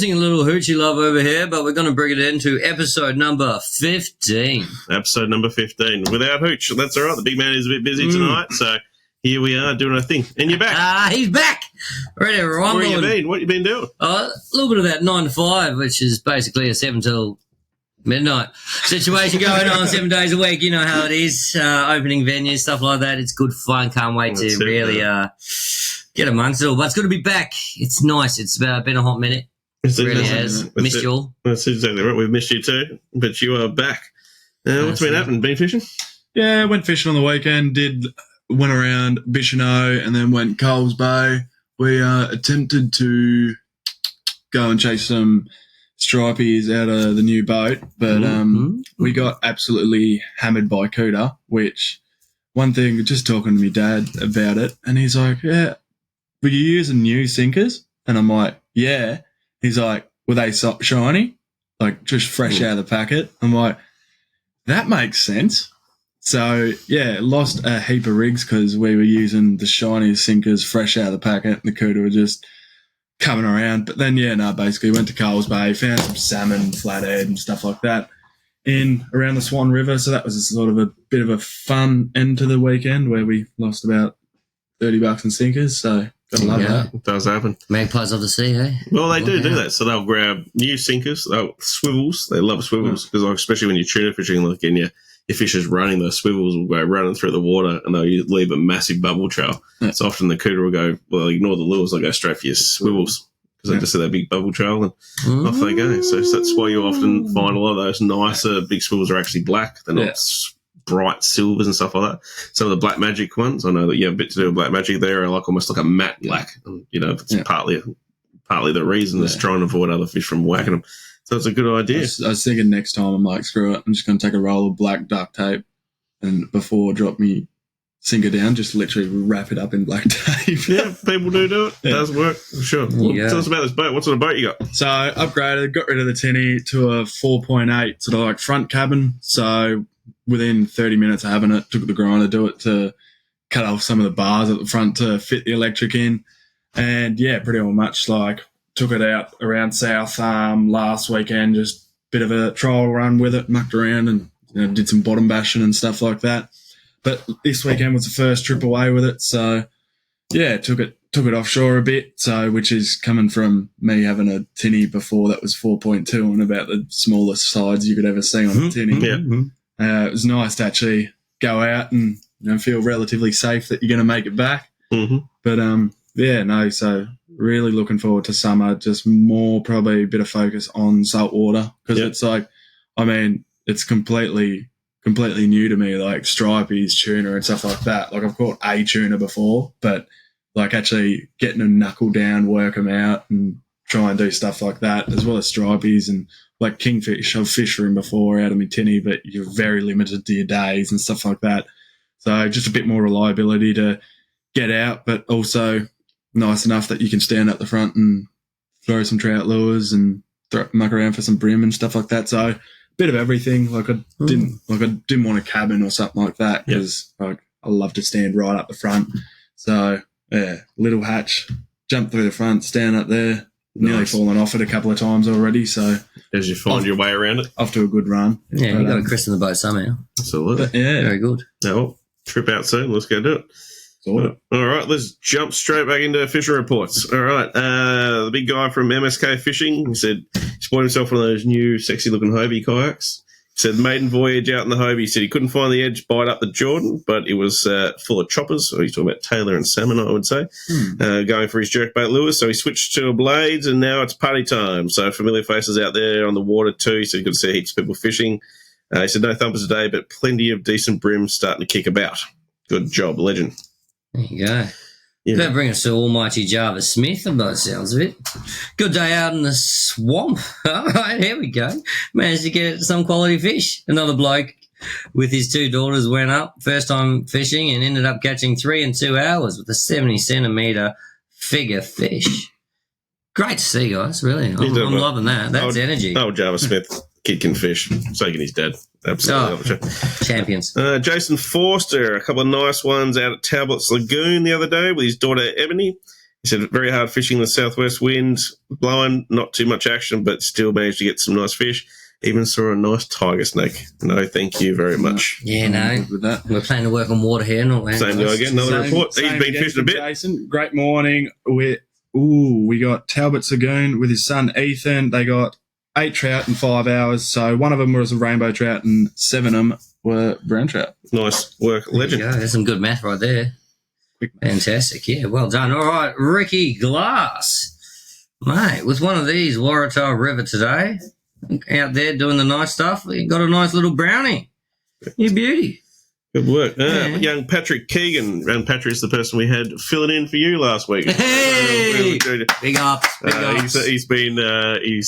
promising a little hoochie love over here, but we're going to bring it into episode number 15. Episode number 15. Without Hooch. That's all right. The big man is a bit busy tonight, so here we are doing our thing. And you're back. He's back. Ready to rumble. Where you been? What you been doing? A little bit of that 9 to 5, which is basically a 7 till midnight situation going on 7 days a week. You know how it is. Opening venues, stuff like that. It's good fun. Can't wait to really get amongst it all. But it's good to be back. It's nice. It's been a hot minute. It really has. Missed you all. That's exactly right. We've missed you too, but you are back. What's been happening? Been fishing? Yeah, went fishing on the weekend. Went around Bicheno and then went Coles Bay. We attempted to go and chase some stripies out of the new boat, but we got absolutely hammered by cooter, which one thing, just talking to my dad about it, and he's like, yeah, were you using new sinkers? And I'm like, yeah. He's like, were they shiny? Like, just fresh out of the packet? I'm like, that makes sense. So, yeah, lost a heap of rigs because we were using the shiny sinkers fresh out of the packet and the cooter were just coming around. But then, basically went to Coles Bay, found some salmon, flathead and stuff like that in around the Swan River. So that was sort of a bit of a fun end to the weekend where we lost about $30 in sinkers. So, gotta love that. It does happen. Magpies of the sea, hey? Well, they do that. So they'll grab new sinkers, swivels. They love swivels because, especially when you're tuna fishing, like, and your fish is running, the swivels will go running through the water and they'll leave a massive bubble trail. Yeah. So often the cooter will go, well, ignore the lures, they'll go straight for your swivels because they just see that big bubble trail and off they go. So that's why you often find a lot of those nicer big swivels are actually black. They're not bright silvers and stuff like that. Some of the Black Magic ones, I know that you have a bit to do with Black Magic there, are like almost like a matte black. And, it's partly the reason is trying to avoid other fish from whacking them. So it's a good idea. I was thinking next time I'm like, screw it, I'm just going to take a roll of black duct tape and before drop me sinker down, just literally wrap it up in black tape. Yeah, people do it. It does work, for sure. Tell us about this boat. What sort of boat you got? So upgraded, got rid of the tinny to a 4.8 sort of like front cabin. So within 30 minutes of having it, took the grinder, do it to cut off some of the bars at the front to fit the electric in. And pretty much like took it out around South last weekend, just bit of a trial run with it, mucked around and did some bottom bashing and stuff like that. But this weekend was the first trip away with it, so took it offshore a bit. So which is coming from me having a tinny before that was 4.2 and about the smallest sides you could ever see on a tinny. It was nice to actually go out and feel relatively safe that you're going to make it back. But so really looking forward to summer. Just more probably a bit of focus on saltwater because it's like, it's completely new to me, like stripies, tuna and stuff like that. Like I've caught a tuna before, but like actually getting them knuckle down, work them out and try and do stuff like that as well as stripies and like kingfish. I've fished for him before out of my tinny, but you're very limited to your days and stuff like that. So just a bit more reliability to get out, but also nice enough that you can stand up the front and throw some trout lures and muck around for some brim and stuff like that. So bit of everything. Like I didn't want a cabin or something like that because I love to stand right up the front. So little hatch, jump through the front, stand up there. Nearly fallen off it a couple of times already. So as you find your way around it, off to a good run. Yeah, you got to christen the boat somehow. Absolutely. Very good. Well, trip out soon. Let's go do it. All right, let's jump straight back into fishing reports. All right, the big guy from MSK Fishing, he said he spotted himself one of those new sexy-looking Hobie kayaks. He said maiden voyage out in the Hobie. He said he couldn't find the edge bite up the Jordan, but it was full of choppers. So he's talking about tailor and salmon, I would say, going for his jerkbait lures. So he switched to blades, and now it's party time. So familiar faces out there on the water too. So you could see heaps of people fishing. He said no thumpers today, but plenty of decent brims starting to kick about. Good job, legend. There you go. That brings us to almighty Jarvis Smith, by the sounds of it. Good day out in the swamp. All right, here we go. Managed to get some quality fish. Another bloke with his 2 daughters went up, first time fishing, and ended up catching 3 in 2 hours with a 70-centimetre figure fish. Great to see, guys, really. I'm loving that. That's energy. Oh, Jarvis Smith. Kid can fish. Taking his dad. Absolutely. Champions. Jason Forster, a couple of nice ones out at Talbot's Lagoon the other day with his daughter Ebony. He said, very hard fishing, the southwest wind blowing, not too much action, but still managed to get some nice fish. Even saw a nice tiger snake. No, thank you very much. Yeah, no. With that. We're planning to work on water here, not we? Same guy again, another report. He's been fishing a bit. Jason, great morning. We got Talbot Sagoon with his son Ethan. They got 8 trout in 5 hours. So one of them was a rainbow trout and 7 of them were brown trout. Nice work, legend. There you go. There's some good math right there. Fantastic. Yeah, well done. All right, Ricky Glass. Mate, with one of these, Waratah River today, out there doing the nice stuff, you got a nice little brownie. You beauty. Good work. Young Patrick Keegan. Young Patrick's the person we had filling in for you last week. Hey! Big ups. He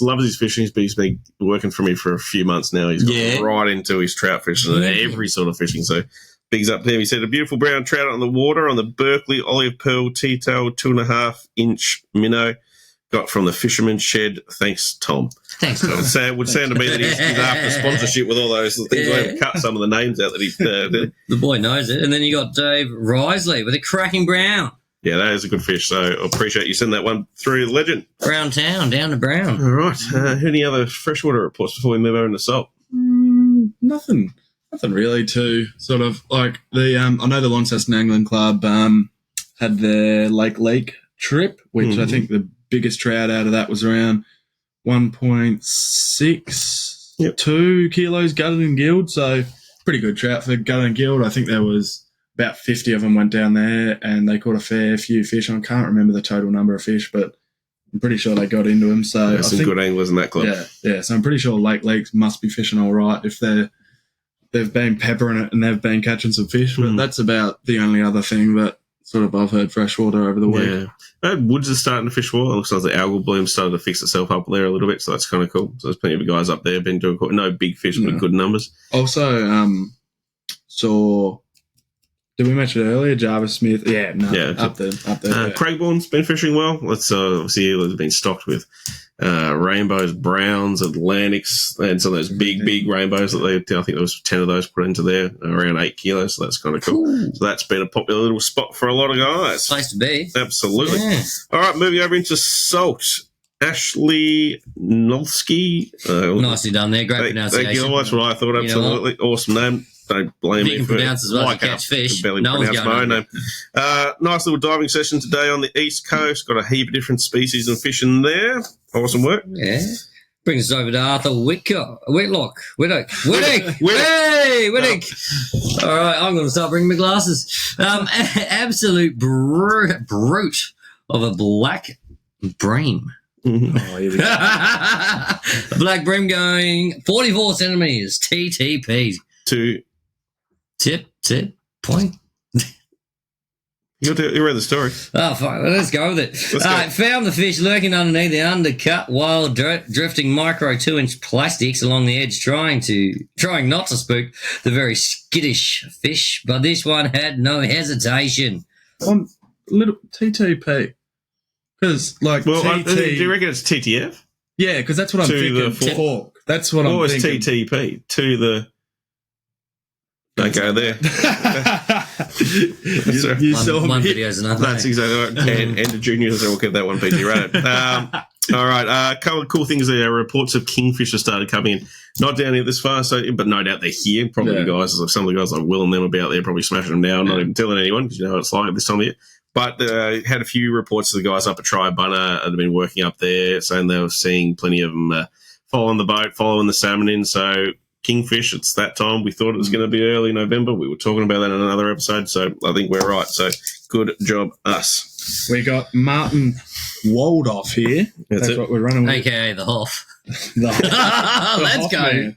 loves his fishing. He's been working for me for a few months now. He's got right into his trout fishing and every sort of fishing. So bigs up there. He said a beautiful brown trout on the water on the Berkeley Olive Pearl T-tail 2.5-inch minnow. Got from the Fisherman's Shed. Thanks, Tom. Thanks, Tom. It would sound to me that he's after sponsorship with all those things. I've cut some of the names out that he did. The boy knows it. And then you got Dave Risley with a cracking brown. Yeah, that is a good fish. So I appreciate you sending that one through, Legend. Brown Town, down to Brown. All right. Any other freshwater reports before we move over into salt? Nothing really to sort of like the I know the Launceston Angling Club had their Lake trip, which I think the biggest trout out of that was around 1.62 kilos gutted and gilled, so pretty good trout for gutted and gilled. I think there was about 50 of them went down there and they caught a fair few fish. I can't remember the total number of fish, but I'm pretty sure they got into them. So there's some good anglers in that club. Yeah. So I'm pretty sure Lakes must be fishing all right if they've been peppering it and they've been catching some fish. But that's about the only other thing that sort of I've heard freshwater over the week. Yeah. Woods is starting to fish well. It looks like the algal bloom started to fix itself up there a little bit, so that's kind of cool. So there's plenty of guys up there been doing no big fish, but good numbers. Also, saw. Did we mention it earlier? Jarvis Smith. Up there. Craigbourne's been fishing well. Let's see. It's been stocked with rainbows, browns, Atlantics, and some of those big rainbows that I think there was 10 of those put into there, around 8 kilos. So that's kind of cool. So that's been a popular little spot for a lot of guys. Place to be. Absolutely. Yeah. All right, moving over into salt. Ashley Nolsky. Nicely done there. Great pronunciation. Thank you. That's what I thought. Absolutely. Awesome name. Don't blame me for pronounce as well as you catch fish. Barely pronounce my own name. Nice little diving session today on the East Coast. Got a heap of different species of fish in there. Awesome work. Yeah. Brings us over to Arthur Whitlock. Hey, Whitlock. All right, I'm going to start bringing my glasses. Absolute brute of a black bream. Oh, here we go. A black bream going 44 centimetres, TTP. To tip, point. You read the story. Oh, fine. Let's go with it. Found the fish lurking underneath the undercut while drifting micro 2-inch plastics along the edge, trying not to spook the very skittish fish, but this one had no hesitation. On little TTP. Because, do you reckon it's TTF? Yeah, because that's what I'm thinking. Fork. That's what I'm thinking. Or it's TTP? To the... Don't go there. you saw one video's another. That's exactly right. And the juniors will get that one PG right. All right. A couple of cool things there. Reports of kingfish have started coming in. Not down here this far, but no doubt they're here. Probably guys, some of the guys like Will and them about there, probably smashing them now, not even telling anyone because you know what it's like at this time of year. But had a few reports of the guys up at Triabunna that have been working up there, saying they were seeing plenty of them following the boat, following the salmon in. So kingfish, it's that time. We thought it was going to be early November. We were talking about that in another episode, so I think we're right. So good job, us. We got Martin Waldoff here. That's what we're running with. AKA the Hoff. Let's go.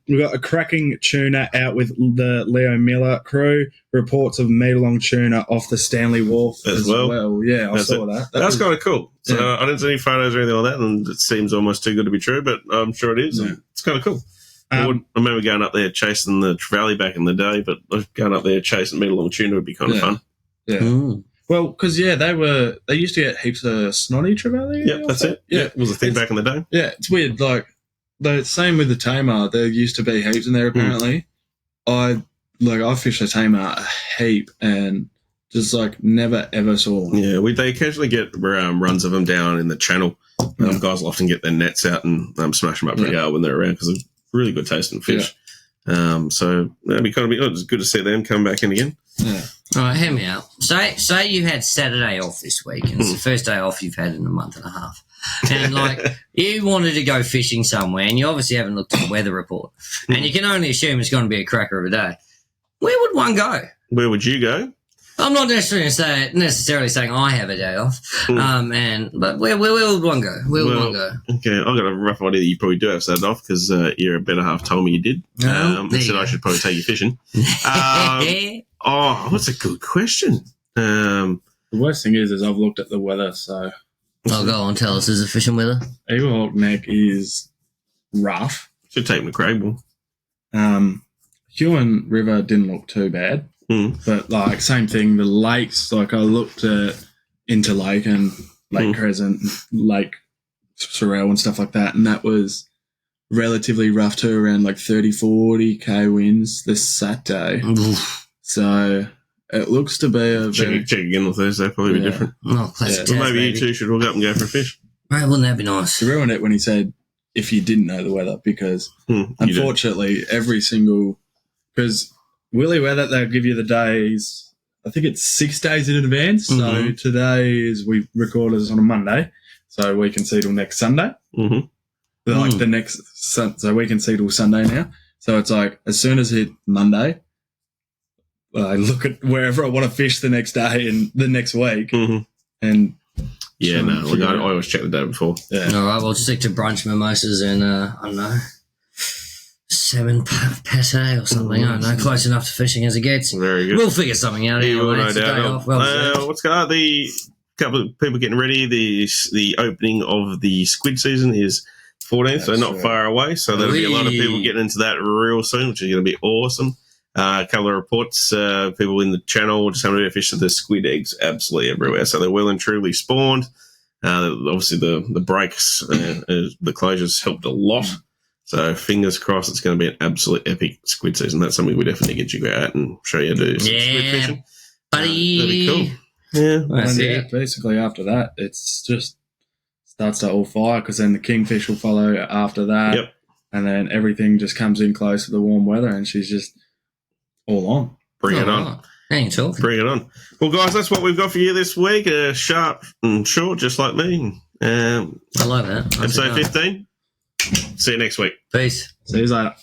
We've got a cracking tuna out with the Leo Miller crew. Reports of meter-long tuna off the Stanley Wharf as well. Yeah, I saw that. That's kind of cool. So I didn't see any photos or anything like that, and it seems almost too good to be true, but I'm sure it is. Yeah. It's kind of cool. I remember going up there chasing the trevally back in the day, but going up there chasing meter-long tuna would be kind of fun. Yeah. Mm. Well, because, they used to get heaps of snotty trevally. Yeah, that's it. Yeah, it was a thing back in the day. Yeah, it's weird. Like, the same with the Tamar. There used to be heaps in there, apparently. I fished the Tamar a heap, and Just like never ever saw one. Yeah, they occasionally get runs of them down in the channel. Guys will often get their nets out and smash them up pretty hard when they're around because they're really good tasting fish. So that'd be it's good to see them come back in again. Yeah. All right, hear me out. Say you had Saturday off this week, and it's the first day off you've had in a month and a half. And, like, you wanted to go fishing somewhere, and you obviously haven't looked at the weather report, and you can only assume it's going to be a cracker of a day. Where would one go? Where would you go? I'm not necessarily saying I have a day off, but where would one go? Where would one go? Okay, I've got a rough idea that you probably do have Saturday off because your better half told me you did. Said I should probably take you fishing. That's a good question. The worst thing is I've looked at the weather, so... I'll go on, tell us, is it fishing weather? Eaglehawk Neck is rough. Should take him to Craigball. Huon River didn't look too bad. But, like, same thing, the lakes, like, I looked at Interlake and Lake Crescent, Lake Sorrel and stuff like that, and that was relatively rough too, around, like, 30, 40k winds this Saturday. So, it looks to be a Check again on Thursday, probably be different. Oh, classic. Well, maybe you two should hook up and go for a fish. Right, wouldn't that be nice? He ruined it when he said, if you didn't know the weather, because unfortunately, every single... Because... Willy Weather, they'll give you the days, I think it's 6 days in advance. So today we record this on a Monday, so we can see till next Sunday. Like the next, so we can see till Sunday now. So it's like, as soon as it Monday, I look at wherever I want to fish the next day and the next week. And I always check the day before. Yeah. All right, we'll stick to brunch mimosas and, I don't know, 7 pate or something. I don't know, close enough to fishing as it gets. Very good. We'll figure something out. Anyway, no doubt. What's going on? The couple of people getting ready. The opening of the squid season is 14th, so not far away. So there'll be a lot of people getting into that real soon, which is going to be awesome. A couple of reports, people in the channel just having to fish the squid eggs absolutely everywhere. So they're well and truly spawned. Obviously, the breaks, the closures helped a lot. So fingers crossed it's going to be an absolute epic squid season. That's something we definitely get you out and show you how to do some squid fishing. Buddy. That'd be cool. Yeah. Basically after that, it's just starts to all fire because then the kingfish will follow after that. Yep. And then everything just comes in close to the warm weather and she's just all on. Bring it on. Ain't talking. Bring it on. Well, guys, that's what we've got for you this week. Sharp and short, just like me. I like that. Episode 15. See you next week. Peace. See you later.